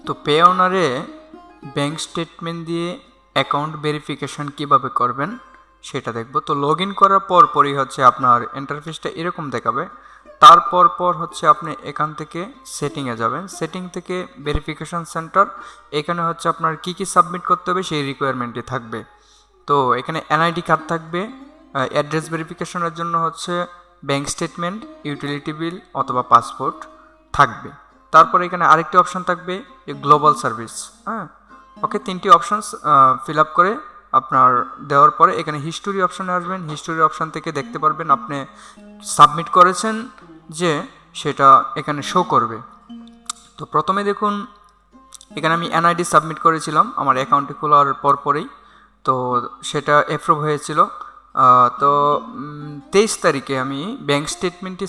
তো পেওনারে bank statement দিয়ে account verification কিভাবে করবেন সেটা দেখব। তো লগ ইন করার পরই হচ্ছে আপনার ইন্টারফেসটা এরকম দেখাবে। তারপর হচ্ছে আপনি এখান থেকে সেটিংয়ে যাবেন, সেটিং থেকে ভেরিফিকেশন সেন্টার, এখানে হচ্ছে আপনার কি কি সাবমিট করতে হবে সেই রিকোয়ারমেন্টই থাকবে। তো এখানে এনআইডি কার্ড থাকবে, অ্যাড্রেস ভেরিফিকেশনের জন্য হচ্ছে ব্যাংক স্টেটমেন্ট, ইউটিলিটি বিল অথবা পাসপোর্ট থাকবে। তারপরে এখানে আরেকটি অপশন থাকবে গ্লোবাল সার্ভিস। হ্যাঁ, ওকে, 3টি অপশনস ফিল আপ করে আপনার দেওয়ার পরে এখানে হিস্টোরি অপশনে আসবেন। হিস্টোরি অপশন থেকে দেখতে পারবেন আপনি সাবমিট করেছেন যে সেটা এখানে শো করবে। তো প্রথমে দেখুন এখানে আমি এনআইডি সাবমিট করেছিলাম আমার অ্যাকাউন্টটি খোলার পরপরই, তো সেটা অ্যাপ্রুভ হয়েছিল। তো 23 তারিখে আমি ব্যাংক স্টেটমেন্টটি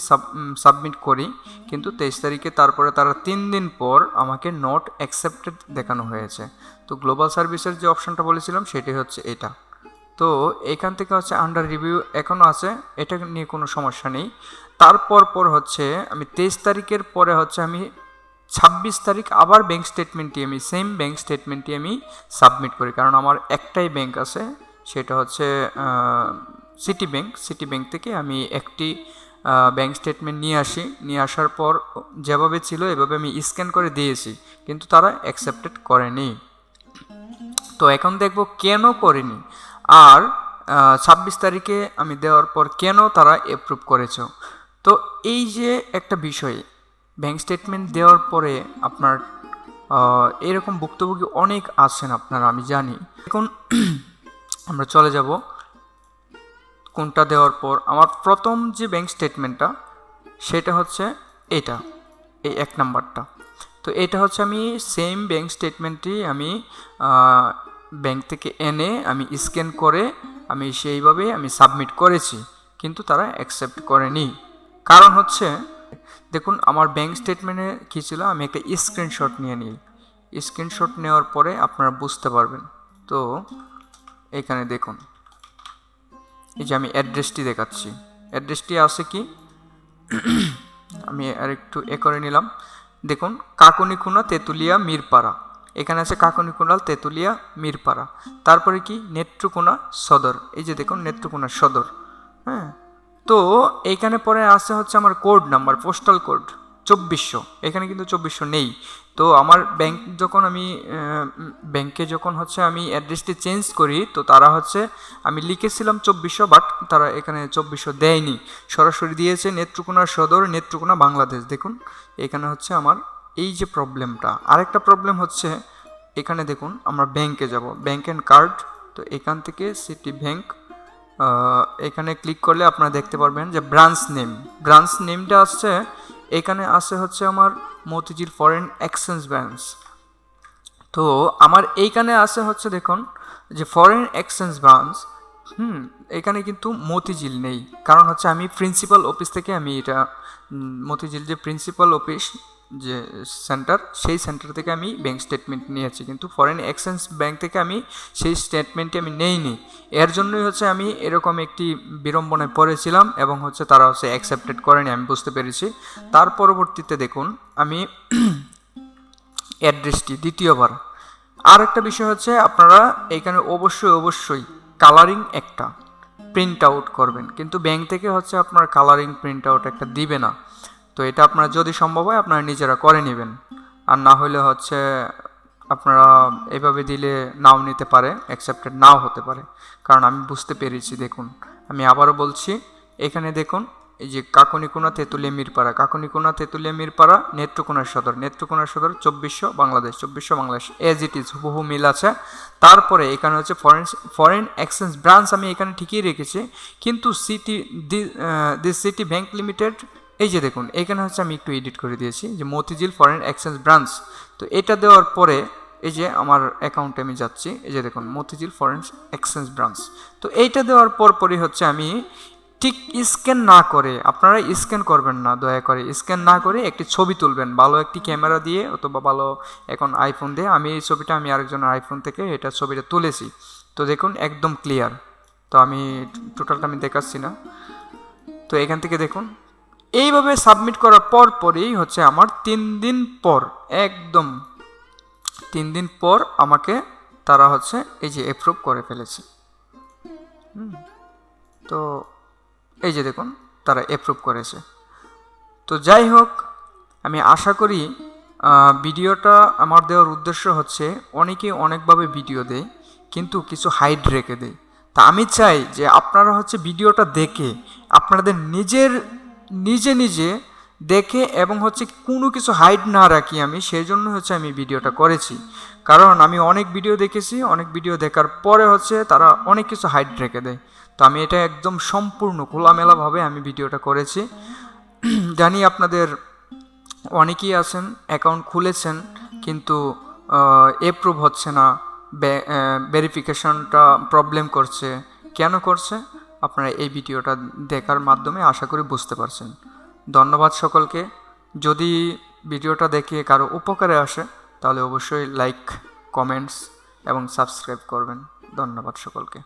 সাবমিট করি, কিন্তু 23 তারিখে তারপরে তারা 3 দিন পর আমাকে নট অ্যাকসেপ্টেড দেখানো হয়েছে। তো গ্লোবাল সার্ভিসের যে অপশনটা বলেছিলাম সেটি হচ্ছে এটা। তো এখান থেকে হচ্ছে আন্ডার রিভিউ এখনও আছে, এটা নিয়ে কোনো সমস্যা নেই। তারপর হচ্ছে আমি 23 তারিখের পরে হচ্ছে আমি 26 তারিখ আবার ব্যাংক স্টেটমেন্টটি আমি সেম ব্যাংক স্টেটমেন্টটি আমি সাবমিট করি, কারণ আমার একটাই ব্যাংক আছে, সেটা হচ্ছে সিটি ব্যাংক থেকে আমি একটি ব্যাংক স্টেটমেন্ট নিয়ে আসার পর যেভাবে ছিল এভাবে আমি স্ক্যান করে দিয়েছি, কিন্তু তারা অ্যাকসেপ্টেড করেনি। তো এখন দেখব কেন করেনি, আর 26 তারিখে আমি দেওয়ার পর কেন তারা অ্যাপ্রুভ করেছে। তো এই যে একটা বিষয়, ব্যাংক স্টেটমেন্ট দেওয়ার পরে আপনার এরকম ভুক্তভোগী অনেক আছেন আপনারা, আমি জানি। এখন আমরা চলে যাব কোনটা দেওয়ার পর। আমার প্রথম যে ব্যাংক স্টেটমেন্টটা সেটা হচ্ছে এটা, এই 1 নাম্বারটা। তো এটা হচ্ছে আমি সেম ব্যাংক স্টেটমেন্টটি আমি ব্যাংক থেকে এনে আমি স্ক্যান করে আমি সেইভাবে আমি সাবমিট করেছি, কিন্তু তারা অ্যাকসেপ্ট করেনি। কারণ হচ্ছে দেখুন আমার ব্যাংক স্টেটমেন্টে কী ছিল, আমি একটা স্ক্রিনশট নিয়ে নিই। স্ক্রিনশট নেওয়ার পরে আপনারা বুঝতে পারবেন। তো এখানে দেখুন এই যে আমি অ্যাড্রেসটি দেখাচ্ছি, অ্যাড্রেসটি আছে কি, আমি আর একটু করে নিলাম। দেখুন কাকনিখুনা তেঁতুলিয়া মিরপাড়া, এখানে আছে কাকনিখুনা তেঁতুলিয়া মিরপাড়া, তারপরে কি নেত্রকোনা সদর, এই যে দেখুন নেত্রকোনা সদর। হ্যাঁ, তো এইখানে পরে আসে হচ্ছে আমার কোড নাম্বার, পোস্টাল কোড 2400, এখানে কিন্তু 2400 নেই। তো আমার ব্যাংকে যখন হচ্ছে আমি অ্যাড্রেসটি চেঞ্জ করি, তো তারা হচ্ছে আমি লিখেছিলাম 2400, বাট তারা এখানে 2400 দেয়নি, সরাসরি দিয়েছে নেত্রকোনা সদর, নেত্রকোনা বাংলাদেশ। দেখুন এখানে হচ্ছে আমার এই যে প্রবলেমটা। আরেকটা প্রবলেম হচ্ছে এখানে দেখুন আমরা ব্যাংকে যাব, ব্যাংক অ্যান্ড কার্ড, তো এখান থেকে সিটি ব্যাংক এখানে ক্লিক করলে আপনারা দেখতে পারবেন যে ব্রাঞ্চ নেমটা আসছে, এখানে আসে হচ্ছে আমার মতিঝিল ফরেন এক্সচেঞ্জ ব্রাঞ্চ। তো আমার এইখানে আসে হচ্ছে দেখুন যে ফরেন এক্সচেঞ্জ ব্রাঞ্চ, এখানে কিন্তু মতিঝিল নেই, কারণ হচ্ছে আমি প্রিন্সিপাল অফিস থেকে আমি এটা মতিঝিল যে প্রিন্সিপাল অফিস যে সেন্টার, সেই সেন্টার থেকে আমি ব্যাংক স্টেটমেন্ট নিয়েছি, কিন্তু ফরেন এক্সচেঞ্জ ব্যাংক থেকে আমি সেই স্টেটমেন্টটি আমি নেইনি। এর জন্যই হচ্ছে আমি এরকম একটি বিড়ম্বনায় পড়েছিলাম, এবং হচ্ছে তারা হচ্ছে অ্যাকসেপ্টেড করেনি, আমি বুঝতে পেরেছি। তার পরবর্তীতে দেখুন আমি অ্যাড্রেসটি দ্বিতীয়বার। আর একটা বিষয় হচ্ছে আপনারা এখানে অবশ্যই কালারিং একটা প্রিন্ট আউট করবেন, কিন্তু ব্যাংক থেকে হচ্ছে আপনার কালারিং প্রিন্ট আউট একটা দিবে না। তো এটা আপনারা যদি সম্ভব হয় আপনারা নিজেরা করে নেবেন, আর না হলে হচ্ছে আপনারা এভাবে দিলে নাও নিতে পারে, অ্যাকসেপ্টেড নাও হতে পারে, কারণ আমি বুঝতে পেরেছি। দেখুন আমি আবারও বলছি, এখানে দেখুন এই যে কাকনিকোনা তেঁতুলিয়া মিরপাড়া নেত্রকোনা সদর 2400 Bangladesh, 2400 Bangladesh as it is হুবহু মিল আছে। তারপরে এখানে হচ্ছে ফরেন এক্সচেঞ্জ ব্রাঞ্চ আমি এখানে ঠিকই রেখেছি, কিন্তু সিটি ব্যাংক লিমিটেড, এই যে দেখুন এখানে হচ্ছে আমি একটু এডিট করে দিয়েছি যে মতিঝিল ফরেন এক্সচেঞ্জ ব্রাঞ্চ। তো এটা দেওয়ার পরে এই যে আমার অ্যাকাউন্টে আমি যাচ্ছি, এই যে দেখুন মতিঝিল ফরেন এক্সচেঞ্জ ব্রাঞ্চ। তো এইটা দেওয়ার পরই হচ্ছে আমি ঠিক স্ক্যান না করে, আপনারা স্ক্যান করবেন না দয়া করে, স্ক্যান না করে একটি ছবি তুলবেন ভালো একটি ক্যামেরা দিয়ে অথবা ভালো এখন আইফোন দিয়ে। আমি এই ছবিটা আমি আরেকজনের আইফোন থেকে এটা ছবিটা তুলেছি, তো দেখুন একদম ক্লিয়ার। তো আমি টোটালটা আমি দেখাচ্ছি না, তো এখান থেকে দেখুন এইভাবে সাবমিট করার পরই হচ্ছে আমার 3 দিন পর, একদম 3 দিন পর আমাকে তারা হচ্ছে এই যে অ্যাপ্রুভ করে ফেলেছে। তো এই যে দেখুন তারা অ্যাপ্রুভ করেছে। তো যাই হোক, আমি আশা করি ভিডিওটা আমার দেওয়ার উদ্দেশ্য হচ্ছে, অনেকেই অনেকভাবে ভিডিও দেয় কিন্তু কিছু হাইড রেখে দেয়। তা আমি চাই যে আপনারা হচ্ছে ভিডিওটা দেখে আপনাদের নিজে দেখে এবং হচ্ছে কোনো কিছু হাইড না রাখি, আমি সেই জন্য হচ্ছে আমি ভিডিওটা করেছি। কারণ আমি অনেক ভিডিও দেখেছি, অনেক ভিডিও দেখার পরে হচ্ছে তারা অনেক কিছু হাইড রেখে দেয়। তো আমি এটা একদম সম্পূর্ণ খোলামেলাভাবে আমি ভিডিওটা করেছি। জানি আপনাদের অনেকেই আছেন অ্যাকাউন্ট খুলেছেন কিন্তু অ্যাপ্রুভ হচ্ছে না, ভেরিফিকেশনটা প্রবলেম করছে। কেন করছে আপনারা এই ভিডিওটা দেখার মাধ্যমে আশা করি বুঝতে পারছেন। ধন্যবাদ সকলকে। যদি ভিডিওটা দেখে কারো উপকারে আসে তাহলে অবশ্যই লাইক, কমেন্টস এবং সাবস্ক্রাইব করবেন। ধন্যবাদ সকলকে।